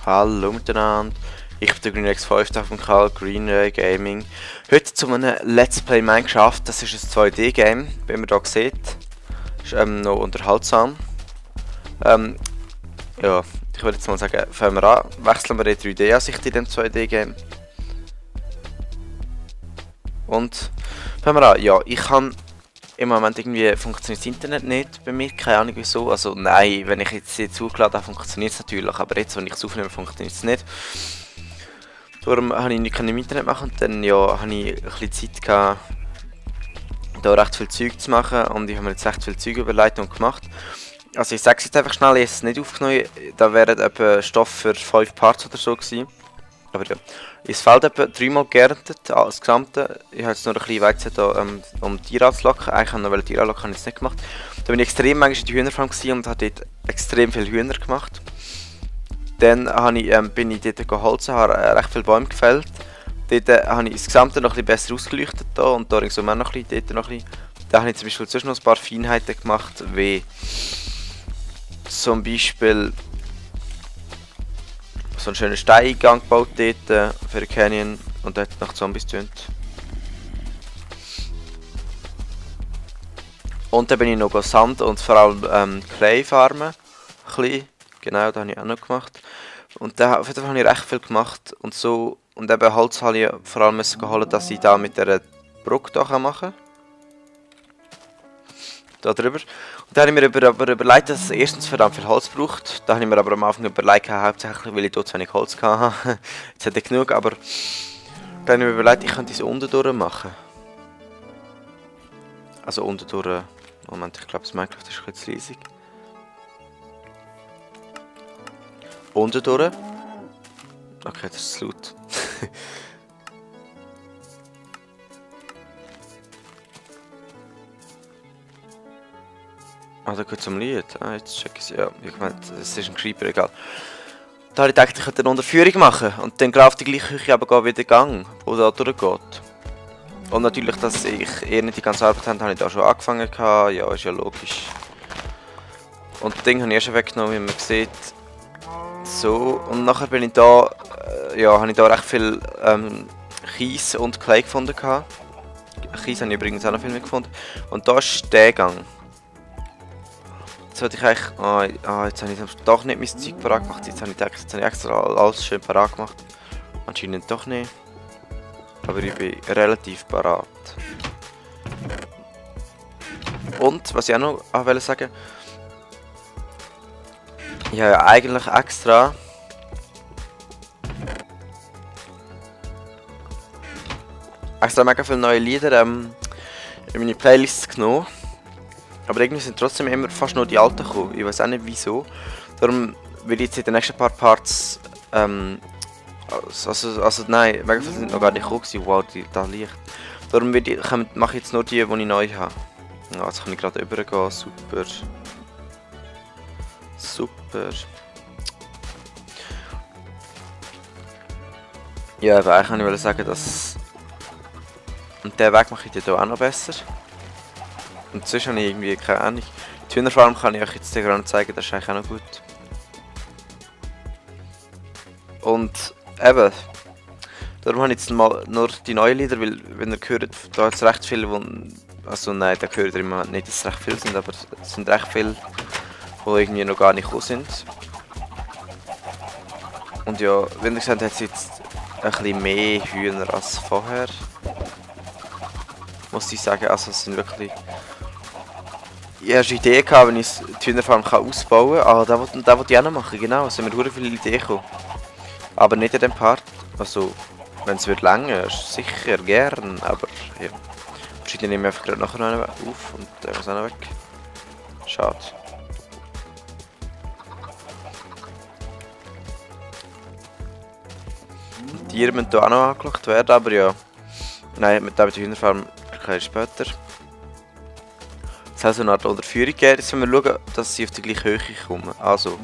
Hallo miteinander, ich bin der GreenX5 auf dem Kanal Greenray Gaming. Heute zu einem Let's Play Minecraft. Das ist ein 2D-Game, wie man hier sieht. Ist noch unterhaltsam. Ja, ich würde jetzt mal sagen, fangen wir an. Wechseln wir in 3D-Ansicht in dem 2D-Game. Und fangen wir an. Ja, ich kann im Moment irgendwie funktioniert das Internet nicht bei mir, keine Ahnung wieso. Also nein, wenn ich jetzt hier zugeladen habe, funktioniert es natürlich, aber jetzt, wenn ich es aufnehme, funktioniert es nicht. Darum habe ich nicht im Internet machen und dann ja, habe ich ein bisschen Zeit gehabt, da recht viel Zeug zu machen und ich habe mir jetzt recht viel Zeug überlegt und gemacht. Also ich sage es jetzt einfach schnell, ich habe es nicht aufgenommen, da wäre etwa Stoff für 5 Parts oder so gewesen. Aber ja, es fehlt etwa 3-mal geerntet, das Gesamte. Ich habe jetzt nur ein bisschen Weizen da, um Tiere anzulocken. Eigentlich habe ich noch Tiere anlocken, habe ich es nicht gemacht. Da bin ich extrem manchmal in die Hühnerfarm und habe dort extrem viele Hühner gemacht. Dann bin ich dort geholfen, habe recht viele Bäume gefällt. Dort habe ich das Gesamte noch ein bisschen besser ausgeleuchtet da, und da ringsum auch noch ein bisschen, dort noch ein bisschen. Da habe ich zum Beispiel sonst noch ein paar Feinheiten gemacht, wie zum Beispiel so einen schönen Steineingang gebaut dort für den Canyon und dort nach Zombies tönt. Und dann bin ich noch Sand und vor allem Clay farmen. Genau, das habe ich auch noch gemacht. Und da auf jeden Fall habe ich recht viel gemacht und so. Und eben Holz habe ich vor allem geholt, dass ich da mit der Brücke da machen kann. Da drüber. Und da habe ich mir aber überlegt, dass es erstens verdammt viel Holz braucht. Da habe ich mir aber am Anfang überlegt, hauptsächlich weil ich dort zu wenig Holz hatte. Jetzt hätte ich genug, aber da habe ich mir überlegt, ich könnte es unten durch machen. Also unten durch. Moment, ich glaube, das Minecraft ist ein bisschen zu riesig. Unten durch. Okay, das ist laut. Ah, da geht es um Lied. Ah, jetzt check ich es. Ja, ich meine, es ist ein Creeper, egal. Da habe ich gedacht, ich könnte eine Unterführung machen. Und dann läuft die gleiche Küche aber wieder Gang, wo da durchgeht. Und natürlich, dass ich eher nicht die ganze Arbeit habe ich da schon angefangen. Ja, ist ja logisch. Und das Ding habe ich schon weggenommen, wie man sieht. So, und nachher bin ich da, ja, habe ich da recht viel Kies und Clay gefunden. Kies habe ich übrigens auch noch viel mehr gefunden. Und da ist der Gang. Jetzt wollte ich eigentlich, jetzt habe ich doch nicht mein Zeug parat gemacht. Jetzt habe ich extra alles schön parat gemacht. Anscheinend doch nicht. Aber ich bin relativ parat. Und, was ich auch noch wollte sagen, ich habe ja eigentlich extra mega viele neue Lieder in meine Playlists genommen. Aber irgendwie sind trotzdem immer fast nur die alten gekommen. Ich weiß auch nicht wieso. Darum will ich jetzt in den nächsten paar Parts also nein, mega viele sind noch gar nicht gekommen. Wow, da Licht. Darum mache ich jetzt nur die ich neu habe. Ja, jetzt kann ich gerade übergehen. Super. Super. Ja, aber eigentlich wollte ich sagen, dass... Und den Weg mache ich dir auch noch besser. Und sonst habe ich irgendwie keine Ahnung. Die Hühnerfarm kann ich euch jetzt gerade zeigen, das ist eigentlich auch noch gut. Und eben, darum habe ich jetzt mal nur die neuen Lieder, weil, wenn ihr hört, da hat es recht viele, also nein, da hört ihr im Moment nicht, dass es recht viele sind, aber es sind recht viele, die irgendwie noch gar nicht gekommen sind. Und ja, wenn ihr seht, hat es jetzt ein bisschen mehr Hühner als vorher. Muss ich sagen, also es sind wirklich... Ich habe eine Idee gehabt, wenn ich die Hühnerfarm ausbauen kann. Ah, das wollte ich auch noch machen, genau. Es sind mir sehr viele Ideen gekommen. Aber nicht in dem Part. Also, wenn es länger sicher, gern. Aber ja. Wahrscheinlich nehme ich einfach gerade nachher noch auf und der muss auch noch weg. Schade. Die Tiere müssen hier auch noch angeschaut werden, aber ja. Nein, mit der Hühnerfarm erkläre ich später. Es soll so eine Art Unterführung geben. Jetzt müssen wir schauen, dass sie auf die gleiche Höhe kommen. Also.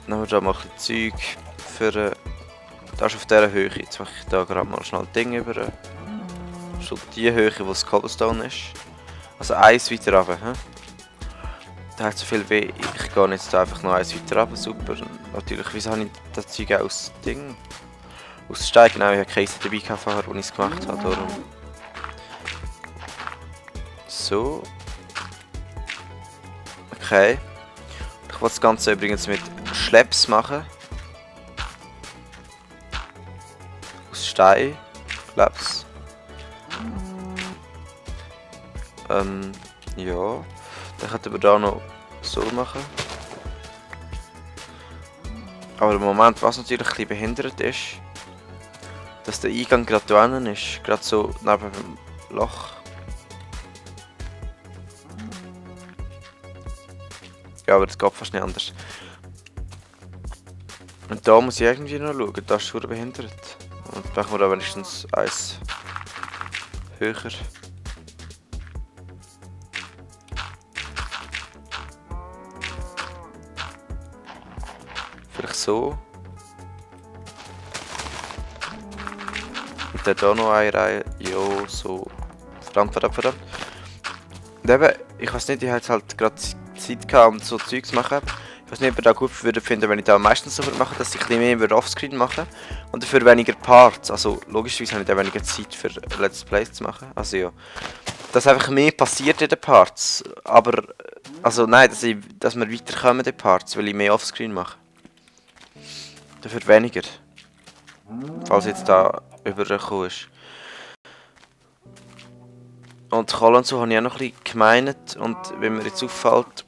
Dann haben wir da mal ein bisschen Zeug für. Das ist auf dieser Höhe. Jetzt mache ich da gerade mal schnell ein Ding über. Schon die Höhe, wo das Cobblestone ist. Also eins weiter runter. Da hat so viel weh. Ich gehe jetzt da einfach noch eins weiter runter. Super. Natürlich, wieso habe ich das Zeug aus Ding? Aus Stein, genau, ich habe keine dabei gehabt vorher, als ich es gemacht habe. Darum. So. Okay. Ich will das Ganze übrigens mit Schlepps machen. Aus Stein. Schlepps. Ja. Dann könnten wir da noch so machen. Aber im Moment, was natürlich ein bisschen behindert ist, dass der Eingang gerade da hinten ist. Gerade so neben dem Loch. Ja, aber das geht fast nicht anders. Und da muss ich irgendwie noch schauen. Da ist es behindert. Und machen wir da wenigstens eins höher. Vielleicht so. Und dann hier noch eine Reihe. Jo, so. Verdammt. Und eben, ich weiß nicht, ich hatte halt gerade Zeit gehabt, um so Zeug zu machen. Ich weiß nicht, ob ihr das gut würde finden, wenn ich da meistens so mache, dass ich ein bisschen mehr Offscreen mache. Und dafür weniger Parts. Also logischerweise habe ich da weniger Zeit für Let's Plays zu machen. Also ja. Dass einfach mehr passiert in den Parts. Aber, also nein, dass wir weiterkommen in den Parts, weil ich mehr Offscreen mache. Dafür weniger. Falls jetzt da übergekommen ist. Und Kohle und so habe ich auch noch ein bisschen gemeint. Und wenn mir jetzt auffällt,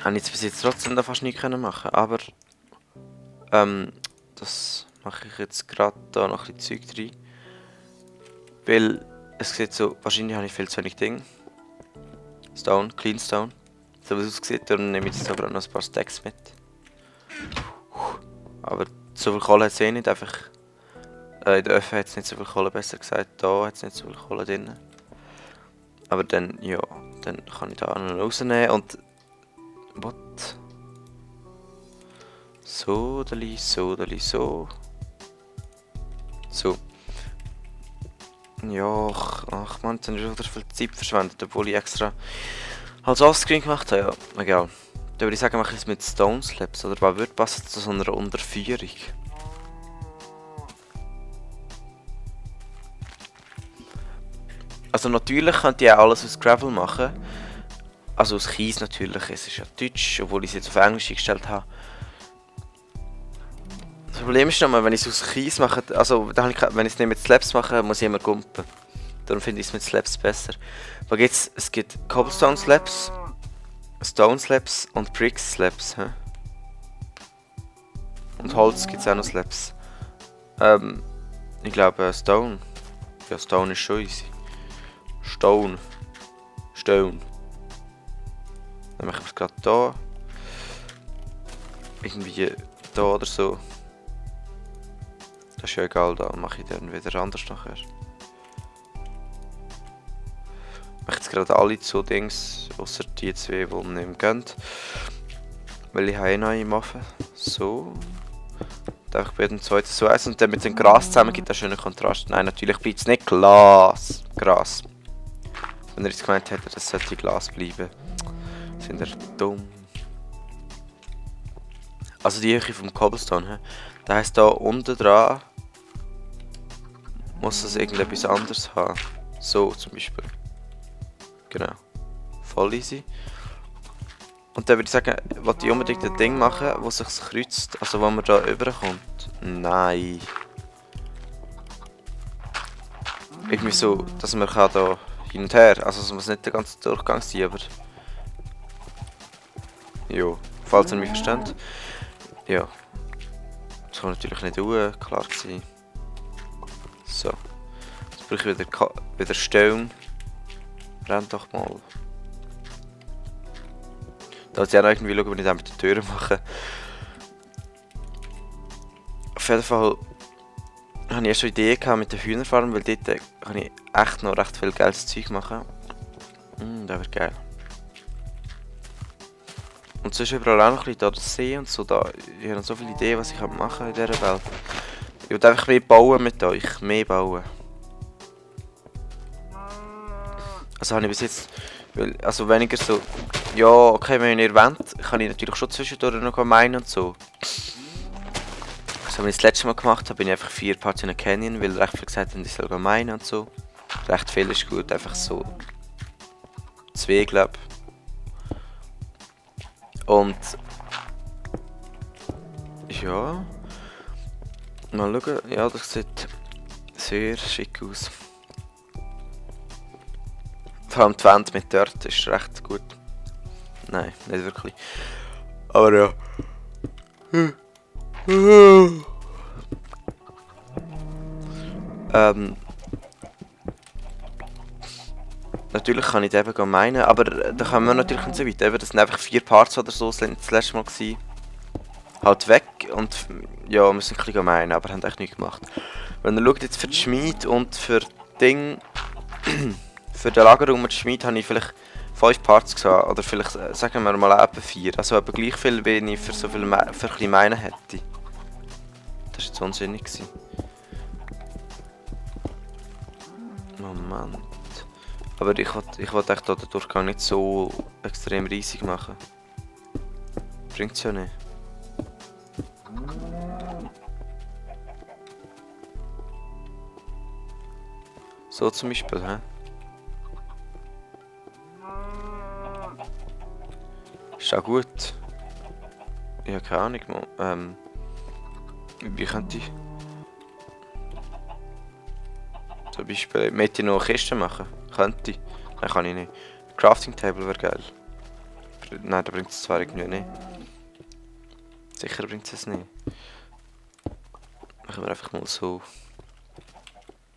habe ich jetzt bis jetzt trotzdem da fast nichts machen können. Aber das mache ich jetzt gerade da noch ein bisschen Zeug rein. Weil es sieht so, wahrscheinlich habe ich viel zu wenig Dinge. Stone, Clean Stone. So wie es aussieht, darum nehme ich jetzt aber noch ein paar Stacks mit. Aber so viel Kohle hat es eh nicht, einfach in der Öfen hat es nicht so viel Kohle, besser gesagt, da hat es nicht so viel Kohle drin. Aber dann, ja, dann kann ich da noch rausnehmen und... What? So. So. Ja, ach man, jetzt habe ich schon wieder viel Zeit verschwendet, obwohl ich extra als Offscreen gemacht habe, ja, egal. Dann würde ich sagen, mache ich es mit Stone Slabs, oder was würde passen zu so einer Unterführung? Also natürlich könnt ihr auch alles aus Gravel machen. Also aus Kies natürlich, es ist ja Deutsch, obwohl ich es jetzt auf Englisch eingestellt habe. Das Problem ist nochmal, wenn ich es aus Kies mache, also wenn ich es nicht mit Slabs mache, muss ich immer gumpen. Darum finde ich es mit Slabs besser. Aber es gibt Cobblestone Slabs, Stone Slabs und Brick Slabs. Und Holz gibt es auch noch Slabs. Ich glaube Stone. Ja, Stone ist schon easy. Stone. Dann mache ich es gerade da. Irgendwie da oder so. Das ist ja egal, da mache ich dann wieder anders nachher. Ich mache jetzt gerade alle so Dings, außer die zwei, die nicht mehr gehen. Weil ich habe noch einen Waffe. So. Dann einfach bei dem zweiten so eins und dann mit dem Gras zusammen gibt es einen schönen Kontrast. Nein, natürlich bleibt es nicht Gras. Wenn er jetzt gemeint hätte, das sollte Glas bleiben. Sind er dumm. Also die Höhe vom Cobblestone, das heisst da unten dran muss es irgendetwas anderes haben. So zum Beispiel. Genau. Voll easy. Und dann würde ich sagen, wollte ich unbedingt ein Ding machen, wo sich kreuzt, also wo man da überkommt. Nein. Irgendwie so, dass man kann da hin und her, also es muss nicht der ganze Durchgang sein, aber... Jo, falls ihr mich versteht. Ja. Das kann natürlich nicht klar sein. So. Jetzt brauche ich wieder Stone. Rennt doch mal. Da muss ich auch noch irgendwie schauen, wenn ich das mit den Türen mache. Auf jeden Fall habe ich erst schon Ideen gehabt mit der Hühnerfarm, weil dort kann ich echt noch recht viel geiles Zeug machen. Das wird geil. Und sonst überall auch noch ein bisschen da das See und so. Ich habe noch so viele Ideen, was ich machen kann in dieser Welt. Ich will einfach mehr bauen mit euch. Mehr bauen. Also habe ich bis jetzt... Also weniger so Ja, okay, wenn ihr wollt, kann ich natürlich schon zwischendurch noch meinen und so. So, wenn ich das letzte Mal gemacht habe, bin ich einfach 4 Parts in einem Canyon, weil recht viel gesagt haben, ich soll meinen und so. Recht viel ist gut, einfach so 2, glaube ich. Und ja, mal schauen, ja, das sieht sehr schick aus. Vor allem die Wand mit dort ist recht gut. Nein, nicht wirklich. Aber ja. Natürlich kann ich eben meinen, aber da kommen wir natürlich nicht so weit. Eben, das sind einfach 4 Parts oder so, das letzte Mal gewesen. Halt weg und ja, wir müssen ein bisschen meinen, aber haben echt nichts gemacht. Wenn ihr schaut jetzt für die Schmied und für Ding, für den Lagerraum und die Schmied habe ich vielleicht 5 Parts gesehen, oder vielleicht sagen wir mal etwa 4. Also etwa gleich viel, wie ich für so viel für ein bisschen meinen hätte. Das war jetzt unsinnig gewesen. Moment. Aber ich wollte echt den Durchgang nicht so extrem riesig machen. Bringt's ja nicht. So zum Beispiel, hä? Ist auch gut. Ich habe keine Ahnung, wie könnte ich... Zum Beispiel, möchte ich noch eine Kiste machen? Könnte ich. Nein, kann ich nicht. Crafting Table wäre geil. Nein, da bringt es zwar irgendwie nicht. Sicher bringt es nicht. Machen wir einfach mal so.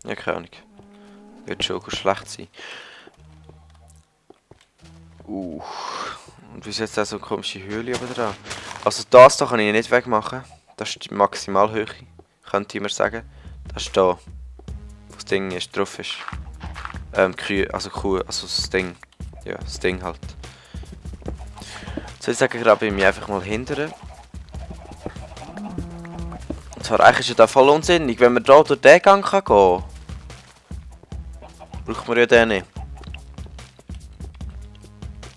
Ja, keine Ahnung. Wird schon schlecht sein. Und wie jetzt auch so eine komische Höhle oben dran. Also das hier kann ich nicht wegmachen. Das ist die Maximalhöhe. Könnte ich mir sagen. Das ist da. Wo das Ding ist, drauf ist. Kuh, also das Ding. Ja, das Ding halt. So, ich sage gerade bei mir einfach mal hindern. Und zwar eigentlich ist ja da voll unsinnig, wenn man da durch den Gang gehen kann. Braucht man ja den nicht.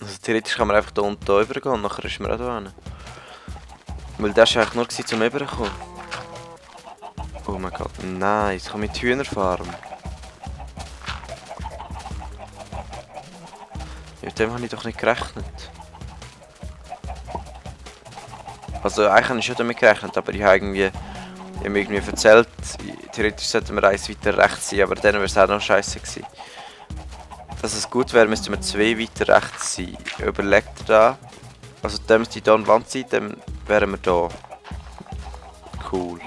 Also theoretisch kann man einfach da unten übergehen und nachher ist man auch da hin. Weil das war eigentlich nur zum Überkommen. Oh mein Gott, nein, jetzt komme ich in die Hühnerfarm. Mit dem habe ich doch nicht gerechnet. Also eigentlich habe ich schon damit gerechnet, aber ich habe mir irgendwie erzählt, theoretisch sollten wir eins weiter rechts sein, aber dann wäre es auch noch scheiße gewesen. Dass es gut wäre, müssten wir 2 weiter rechts sein. Überlegt ihr da. Also dann müsste ich hier an Wand sein, dann wären wir da. Cool.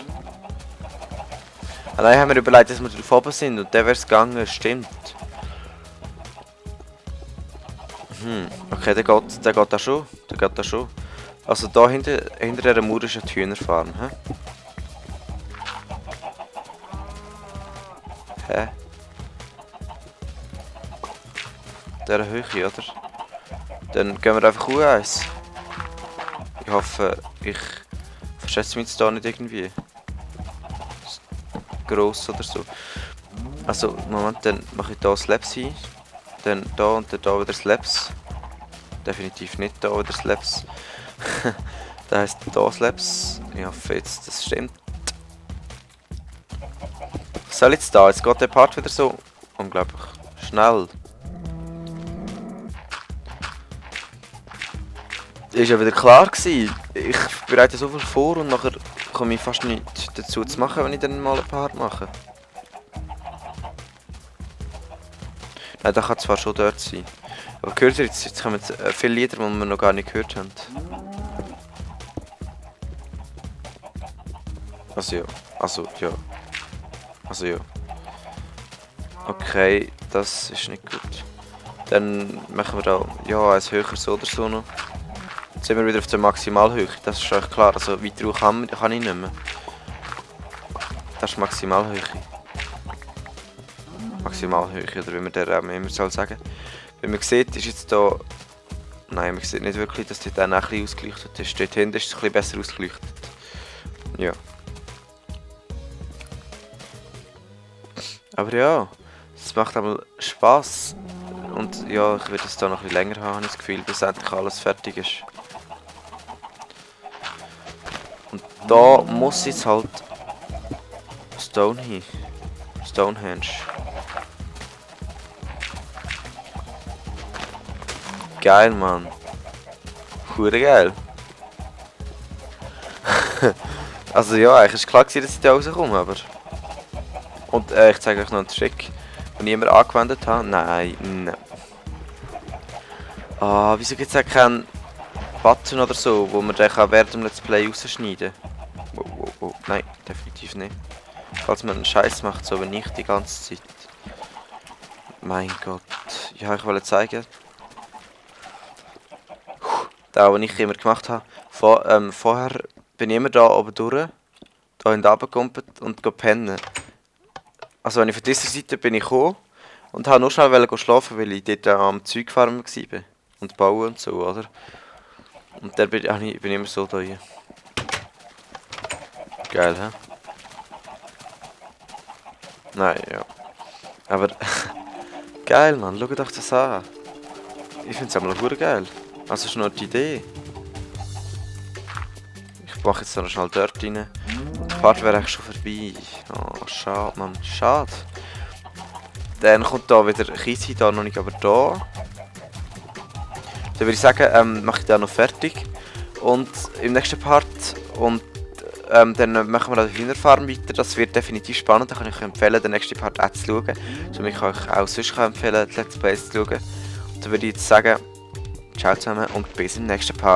Allein haben wir überlegt, dass wir drauf oben sind und dann wäre es gegangen, stimmt. Okay, der geht da schon. Der geht da schon. Also da hinter dieser Mauer ist eine Hühnerfarm, hä? Hä? Dieser Höhe, oder? Dann gehen wir einfach hoch eins. Ich hoffe, ich verschätze mich jetzt da nicht irgendwie gross oder so. Also, Moment, dann mache ich hier Slabs hin. Dann da und dann da wieder Slabs. Definitiv nicht da wieder Slabs. Das heisst da Slabs. Ich hoffe jetzt, das stimmt. Was soll jetzt da? Jetzt geht der Part wieder so unglaublich schnell. Ist ja wieder klar gewesen. Ich bereite so viel vor und nachher komme ich fast nichts dazu zu machen, wenn ich dann mal ein Part mache. Nein, das kann zwar schon dort sein. Aber gehört ihr jetzt kommen viele Lieder, die wir noch gar nicht gehört haben. Also ja. Also ja. Okay, das ist nicht gut. Dann machen wir da ja eins höher so oder so noch. Jetzt sind wir wieder auf der Maximalhöhe, das ist euch klar. Also weiter hoch kann ich nicht mehr. Das ist Maximalhöhe. Maximalhöhe, oder wie man der immer soll sagen. Wie man sieht, ist jetzt da... Nein, man sieht nicht wirklich, dass dort auch ein bisschen ausgeleuchtet ist. Dort hinten ist es ein bisschen besser ausgeleuchtet. Ja. Aber ja, es macht einmal Spass. und ja, ich werde es da noch ein bisschen länger haben, habe ich das Gefühl, bis endlich alles fertig ist. Und da muss jetzt halt Stonehenge. Geil, Mann. Hure geil. Also ja, eigentlich ist klar gewesen, dass ich da rauskomme, aber... Und ich zeige euch noch einen Trick, den ich immer angewendet habe. Nein. Ah, wieso gibt es auch keinen Button oder so, wo man den während dem Let's Play rausschneiden kann? Wow. Nein, definitiv nicht. Falls man einen Scheiß macht, so wie ich die ganze Zeit. Mein Gott. Ja, ich wollte zeigen. Das, was ich immer gemacht habe. Vorher bin ich immer da oben durch, da in den runtergekumpelt und pennen. Also wenn ich von dieser Seite bin ich gekommen und habe nur schnell schlafen, weil ich dort am Zeug farmen war. Und bauen und so, oder? Und dann bin ich immer so da hier. Geil, hä? Nein, ja. Aber... geil, Mann, schaut euch das an. Ich finde es einmal verdammt geil. Also ist nur die Idee. Ich mache jetzt noch schnell dort rein. Und die Part wäre eigentlich schon vorbei. Oh, schade, Mann. Schade. Dann kommt da wieder Kiesi, da noch nicht, aber da. Dann würde ich sagen, mache ich da noch fertig. Und im nächsten Part und dann machen wir an der Hühnerfarm weiter. Das wird definitiv spannend. Da kann ich euch empfehlen, den nächsten Part auch zu schauen. Somit kann ich euch auch sonst empfehlen, die Let's Plays zu schauen. Und dann würde ich jetzt sagen, ciao zusammen und bis im nächsten Part.